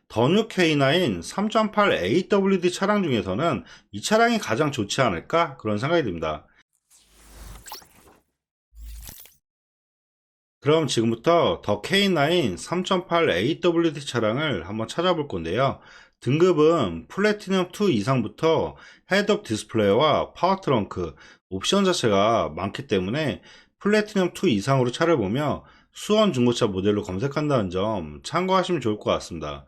더뉴 K9 3.8 AWD 차량 중에서는 이 차량이 가장 좋지 않을까 그런 생각이 듭니다. 그럼 지금부터 더 K9 3.8 AWD 차량을 한번 찾아볼 건데요. 등급은 플래티넘 2 이상부터 헤드업 디스플레이와 파워 트렁크, 옵션 자체가 많기 때문에 플래티넘 2 이상으로 차를 보며 수원 중고차 모델로 검색한다는 점 참고하시면 좋을 것 같습니다.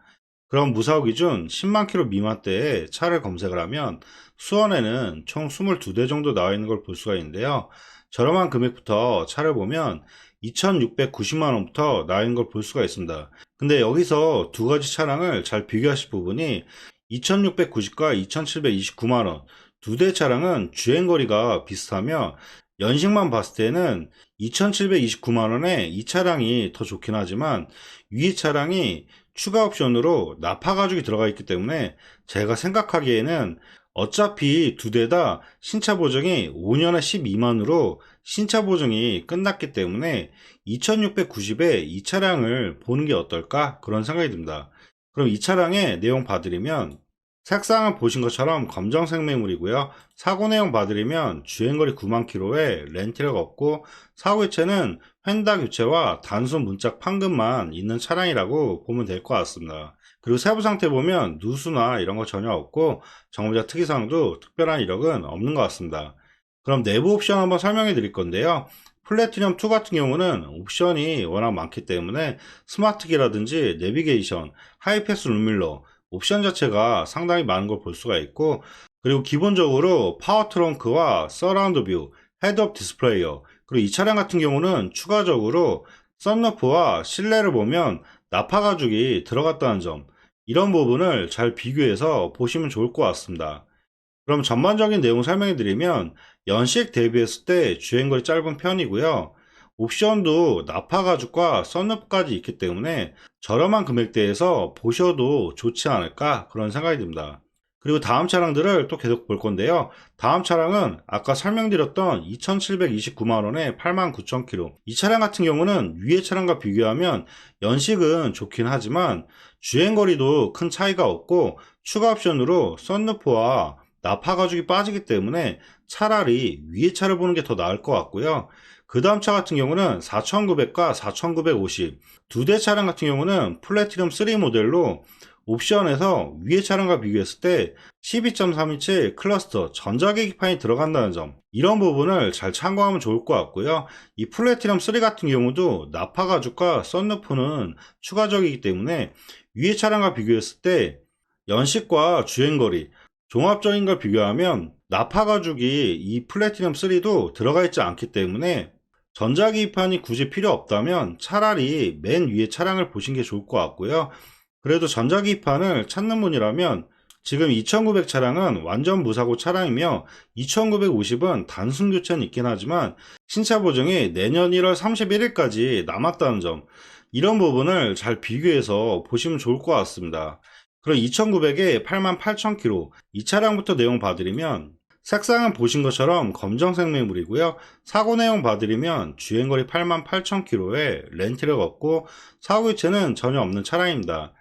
그럼 무사고 기준 10만 킬로 미만대에 차를 검색을 하면 수원에는 총 22대 정도 나와 있는 걸 볼 수가 있는데요. 저렴한 금액부터 차를 보면 2,690만 원부터 나와 있는 걸 볼 수가 있습니다. 근데 여기서 두 가지 차량을 잘 비교하실 부분이 2,690과 2,729만 원 두 대 차량은 주행거리가 비슷하며 연식만 봤을 때는 2,729만 원에 이 차량이 더 좋긴 하지만 위 차량이 추가 옵션으로 나파 가죽이 들어가 있기 때문에 제가 생각하기에는 어차피 두 대 다 신차 보증이 5년에 12만으로 신차 보증이 끝났기 때문에 2690에 이 차량을 보는 게 어떨까 그런 생각이 듭니다. 그럼 이 차량의 내용 봐드리면 색상은 보신 것처럼 검정색 매물이고요. 사고 내용 봐드리면 주행거리 9만 킬로에 렌트가 없고 사고 교체는 휀다 교체와 단순 문짝 판금만 있는 차량이라고 보면 될 것 같습니다. 그리고 세부 상태 보면 누수나 이런 거 전혀 없고 정비자 특이사항도 특별한 이력은 없는 것 같습니다. 그럼 내부 옵션 한번 설명해 드릴 건데요. 플래티넘 2 같은 경우는 옵션이 워낙 많기 때문에 스마트키라든지 내비게이션, 하이패스 룸밀러 옵션 자체가 상당히 많은 걸 볼 수가 있고, 그리고 기본적으로 파워 트렁크와 서라운드 뷰, 헤드업 디스플레이어, 그리고 이 차량 같은 경우는 추가적으로 썬루프와 실내를 보면 나파 가죽이 들어갔다는 점, 이런 부분을 잘 비교해서 보시면 좋을 것 같습니다. 그럼 전반적인 내용 설명해 드리면 연식 대비했을 때 주행거리 짧은 편이고요. 옵션도 나파 가죽과 썬루프까지 있기 때문에 저렴한 금액대에서 보셔도 좋지 않을까 그런 생각이 듭니다. 그리고 다음 차량들을 또 계속 볼 건데요. 다음 차량은 아까 설명드렸던 2,729만원에 89,000km. 이 차량 같은 경우는 위의 차량과 비교하면 연식은 좋긴 하지만 주행거리도 큰 차이가 없고 추가 옵션으로 썬루프와 나파 가죽이 빠지기 때문에 차라리 위에 차를 보는 게 더 나을 것 같고요. 그 다음 차 같은 경우는 4900과 4950 두 대 차량 같은 경우는 플래티넘 3 모델로 옵션에서 위에 차량과 비교했을 때 12.3인치 클러스터 전자계기판이 들어간다는 점, 이런 부분을 잘 참고하면 좋을 것 같고요. 이 플래티넘 3 같은 경우도 나파 가죽과 썬루프는 추가적이기 때문에 위에 차량과 비교했을 때 연식과 주행거리 종합적인 걸 비교하면 나파 가죽이 이 플래티넘 3도 들어가 있지 않기 때문에 전자기판이 굳이 필요 없다면 차라리 맨 위에 차량을 보신 게 좋을 것 같고요. 그래도 전자기판을 찾는 분이라면 지금 2900 차량은 완전 무사고 차량이며 2950은 단순 교체는 있긴 하지만 신차 보증이 내년 1월 31일까지 남았다는 점, 이런 부분을 잘 비교해서 보시면 좋을 것 같습니다. 그럼 2900에 88,000km 이 차량부터 내용 봐드리면 색상은 보신 것처럼 검정색 매물이고요. 사고 내용 봐드리면 주행거리 88,000km에 렌트가 없고 사고 교체는 전혀 없는 차량입니다.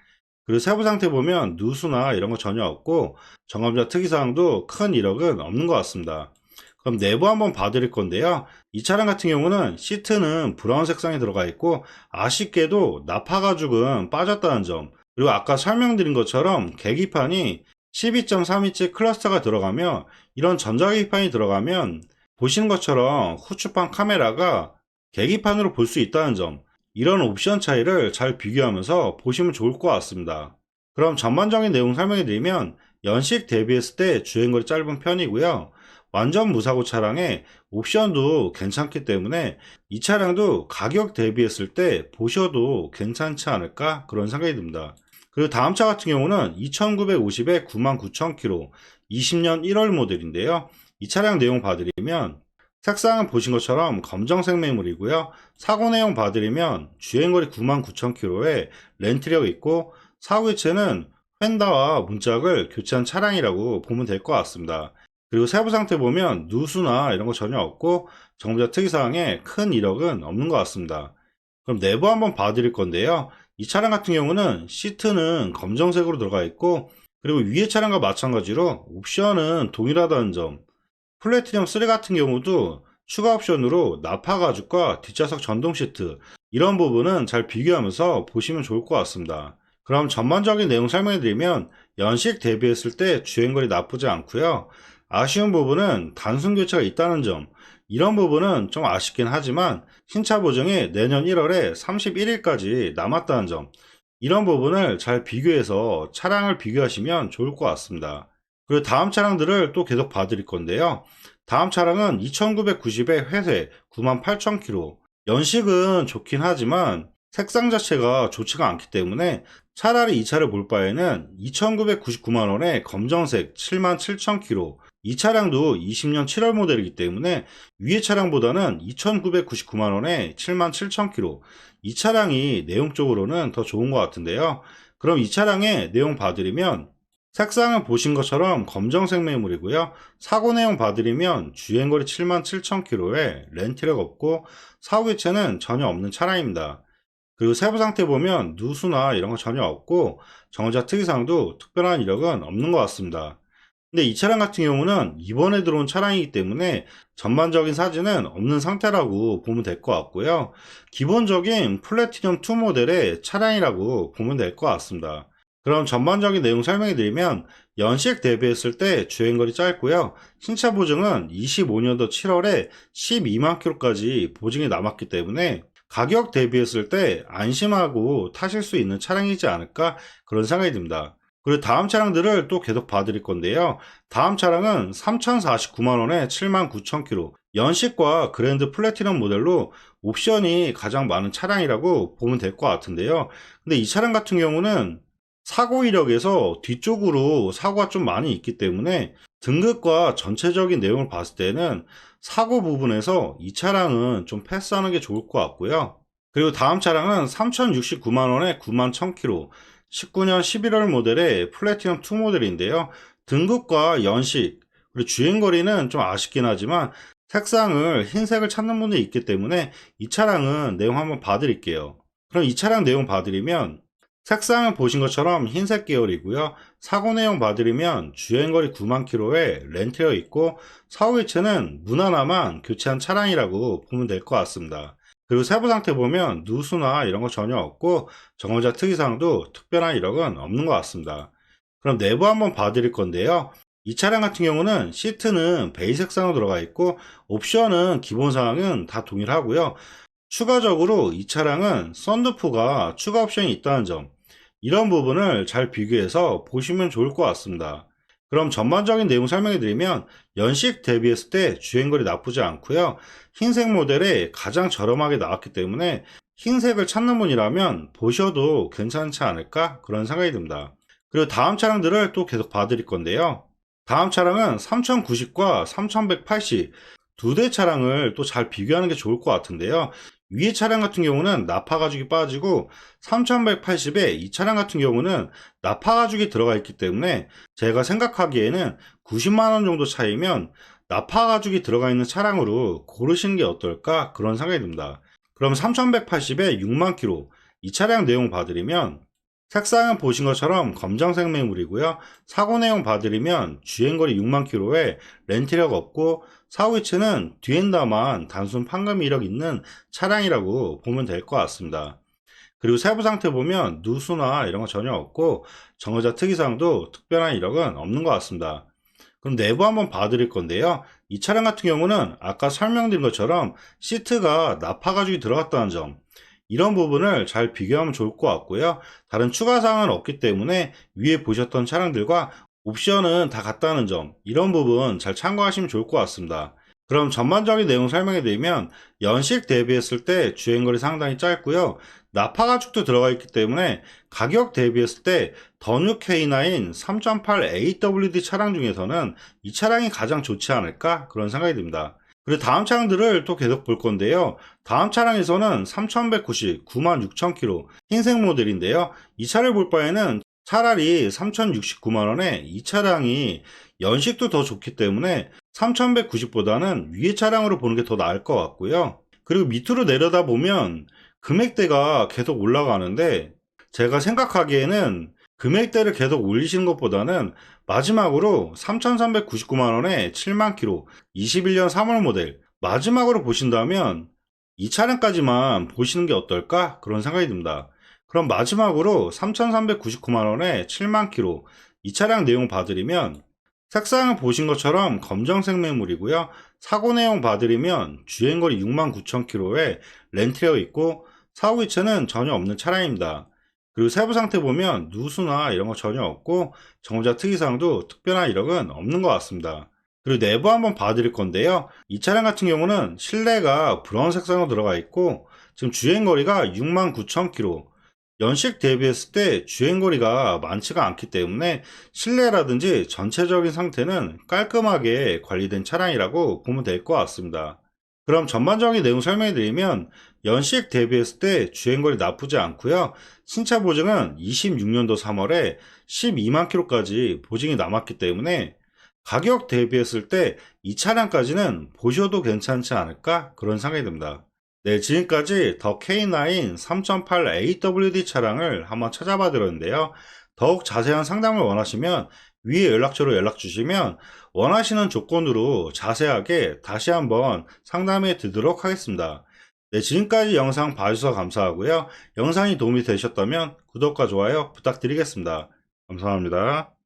그리고 세부 상태 보면 누수나 이런 거 전혀 없고 점검자 특이사항도 큰 이력은 없는 것 같습니다. 그럼 내부 한번 봐드릴 건데요. 이 차량 같은 경우는 시트는 브라운 색상이 들어가 있고 아쉽게도 나파 가죽은 빠졌다는 점, 그리고 아까 설명드린 것처럼 계기판이 12.3인치 클러스터가 들어가며 이런 전자계기판이 들어가면 보시는 것처럼 후추판 카메라가 계기판으로 볼 수 있다는 점, 이런 옵션 차이를 잘 비교하면서 보시면 좋을 것 같습니다. 그럼 전반적인 내용 설명해 드리면 연식 대비했을 때 주행거리 짧은 편이고요. 완전 무사고 차량에 옵션도 괜찮기 때문에 이 차량도 가격 대비했을 때 보셔도 괜찮지 않을까 그런 생각이 듭니다. 그리고 다음 차 같은 경우는 2950에 99,000km 20년 1월 모델인데요. 이 차량 내용 봐드리면 색상은 보신 것처럼 검정색 매물이고요. 사고 내용 봐드리면 주행거리 99,000km에 렌트력 있고 사고 교체는 휀다와 문짝을 교체한 차량이라고 보면 될 것 같습니다. 그리고 세부 상태 보면 누수나 이런 거 전혀 없고 정비자 특이사항에 큰 이력은 없는 것 같습니다. 그럼 내부 한번 봐드릴 건데요. 이 차량 같은 경우는 시트는 검정색으로 들어가 있고, 그리고 위에 차량과 마찬가지로 옵션은 동일하다는 점, 플래티넘 3 같은 경우도 추가 옵션으로 나파 가죽과 뒷좌석 전동 시트, 이런 부분은 잘 비교하면서 보시면 좋을 것 같습니다. 그럼 전반적인 내용 설명해 드리면, 연식 대비했을 때 주행거리 나쁘지 않고요. 아쉬운 부분은 단순 교체가 있다는 점, 이런 부분은 좀 아쉽긴 하지만 신차 보증이 내년 1월에 31일까지 남았다는 점, 이런 부분을 잘 비교해서 차량을 비교하시면 좋을 것 같습니다. 그리고 다음 차량들을 또 계속 봐드릴 건데요. 다음 차량은 2990의 회색 98,000km. 연식은 좋긴 하지만 색상 자체가 좋지가 않기 때문에 차라리 이 차를 볼 바에는 2,999만원의 검정색 77,000km. 이 차량도 20년 7월 모델이기 때문에 위의 차량보다는 2,999만원에 77,000km. 이 차량이 내용적으로는 더 좋은 것 같은데요. 그럼 이 차량의 내용 봐드리면, 색상은 보신 것처럼 검정색 매물이고요. 사고 내용 봐드리면 주행거리 77,000km에 렌트력 없고 사후기체는 전혀 없는 차량입니다. 그리고 세부 상태 보면 누수나 이런 거 전혀 없고 정차 특이사항도 특별한 이력은 없는 것 같습니다. 근데 이 차량 같은 경우는 이번에 들어온 차량이기 때문에 전반적인 사진은 없는 상태라고 보면 될 것 같고요. 기본적인 플래티넘 2 모델의 차량이라고 보면 될 것 같습니다. 그럼 전반적인 내용 설명해 드리면, 연식 대비했을 때 주행거리 짧고요. 신차 보증은 25년도 7월에 12만 킬로까지 보증이 남았기 때문에 가격 대비했을 때 안심하고 타실 수 있는 차량이지 않을까, 그런 생각이 듭니다. 그리고 다음 차량들을 또 계속 봐드릴 건데요. 다음 차량은 3,049만원에 79,000km, 연식과 그랜드 플래티넘 모델로 옵션이 가장 많은 차량이라고 보면 될 것 같은데요. 근데 이 차량 같은 경우는 사고 이력에서 뒤쪽으로 사고가 좀 많이 있기 때문에 등급과 전체적인 내용을 봤을 때는 사고 부분에서 이 차량은 좀 패스하는 게 좋을 것 같고요. 그리고 다음 차량은 3,069만원에 91,000km, 19년 11월 모델의 플래티넘 2 모델인데요. 등급과 연식, 그리고 주행거리는 좀 아쉽긴 하지만 색상을 흰색을 찾는 분들이 있기 때문에 이 차량은 내용 한번 봐드릴게요. 그럼 이 차량 내용 봐드리면, 색상은 보신 것처럼 흰색 계열이고요. 사고 내용 봐드리면 주행거리 9만 킬로에 렌트되어 있고 사후기체는 무난하만 교체한 차량이라고 보면 될 것 같습니다. 그리고 세부 상태 보면 누수나 이런 거 전혀 없고 정거자 특이사항도 특별한 이력은 없는 것 같습니다. 그럼 내부 한번 봐드릴 건데요. 이 차량 같은 경우는 시트는 베이 색상으로 들어가 있고 옵션은 기본 사항은 다 동일하고요. 추가적으로 이 차량은 썬루프가 추가 옵션이 있다는 점, 이런 부분을 잘 비교해서 보시면 좋을 것 같습니다. 그럼 전반적인 내용 설명해 드리면, 연식 대비했을 때 주행거리 나쁘지 않고요. 흰색 모델에 가장 저렴하게 나왔기 때문에 흰색을 찾는 분이라면 보셔도 괜찮지 않을까, 그런 생각이 듭니다. 그리고 다음 차량들을 또 계속 봐드릴 건데요. 다음 차량은 3090과 3180, 두 대 차량을 또 잘 비교하는 게 좋을 것 같은데요. 위의 차량 같은 경우는 나파 가죽이 빠지고 3180에 이 차량 같은 경우는 나파 가죽이 들어가 있기 때문에 제가 생각하기에는 90만원 정도 차이면 나파 가죽이 들어가 있는 차량으로 고르시는 게 어떨까, 그런 생각이 듭니다. 그럼 3180에 6만 킬로, 이 차량 내용 봐드리면 색상은 보신 것처럼 검정색 매물이고요. 사고 내용 봐드리면 주행거리 6만 킬로에 렌트력 없고 사후기체는 뒤엔다만 단순 판금 이력 있는 차량이라고 보면 될 것 같습니다. 그리고 세부 상태 보면 누수나 이런 거 전혀 없고 정거자 특이사항도 특별한 이력은 없는 것 같습니다. 그럼 내부 한번 봐드릴 건데요. 이 차량 같은 경우는 아까 설명드린 것처럼 시트가 나파 가죽이 들어갔다는 점, 이런 부분을 잘 비교하면 좋을 것 같고요. 다른 추가 사항은 없기 때문에 위에 보셨던 차량들과 옵션은 다 같다는 점, 이런 부분 잘 참고하시면 좋을 것 같습니다. 그럼 전반적인 내용 설명해 드리면, 연식 대비했을 때 주행거리 상당히 짧고요. 나파 가죽도 들어가 있기 때문에 가격 대비했을 때 더 뉴 K9 3.8 AWD 차량 중에서는 이 차량이 가장 좋지 않을까, 그런 생각이 듭니다. 그리고 다음 차량들을 또 계속 볼 건데요. 다음 차량에서는 3190, 96,000km, 흰색 모델인데요. 이 차를 볼 바에는 차라리 3,069만원에 이 차량이 연식도 더 좋기 때문에 3,190보다는 위의 차량으로 보는 게 더 나을 것 같고요. 그리고 밑으로 내려다 보면 금액대가 계속 올라가는데 제가 생각하기에는 금액대를 계속 올리시는 것보다는 마지막으로 3,399만 원에 7만 킬로, 21년 3월 모델 마지막으로 보신다면 이 차량까지만 보시는 게 어떨까? 그런 생각이 듭니다. 그럼 마지막으로 3,399만 원에 7만 킬로 이 차량 내용 봐드리면 색상을 보신 것처럼 검정색 매물이고요. 사고 내용 봐드리면 주행거리 6만 9천 킬로에 렌트되어 있고 사고 기체는 전혀 없는 차량입니다. 그리고 세부 상태 보면 누수나 이런 거 전혀 없고 정보자 특이사항도 특별한 이력은 없는 것 같습니다. 그리고 내부 한번 봐드릴 건데요. 이 차량 같은 경우는 실내가 브라운 색상으로 들어가 있고 지금 주행거리가 6만 9천 킬로, 연식 대비했을 때 주행거리가 많지가 않기 때문에 실내라든지 전체적인 상태는 깔끔하게 관리된 차량이라고 보면 될 것 같습니다. 그럼 전반적인 내용 설명해 드리면 연식 대비했을 때 주행거리 나쁘지 않고요. 신차 보증은 26년도 3월에 12만 킬로까지 보증이 남았기 때문에 가격 대비했을 때 이 차량까지는 보셔도 괜찮지 않을까 그런 생각이 듭니다. 네, 지금까지 더 K9 3.8 AWD 차량을 한번 찾아봐 드렸는데요. 더욱 자세한 상담을 원하시면 위에 연락처로 연락 주시면 원하시는 조건으로 자세하게 다시 한번 상담해 드리도록 하겠습니다. 네, 지금까지 영상 봐주셔서 감사하고요. 영상이 도움이 되셨다면 구독과 좋아요 부탁드리겠습니다. 감사합니다.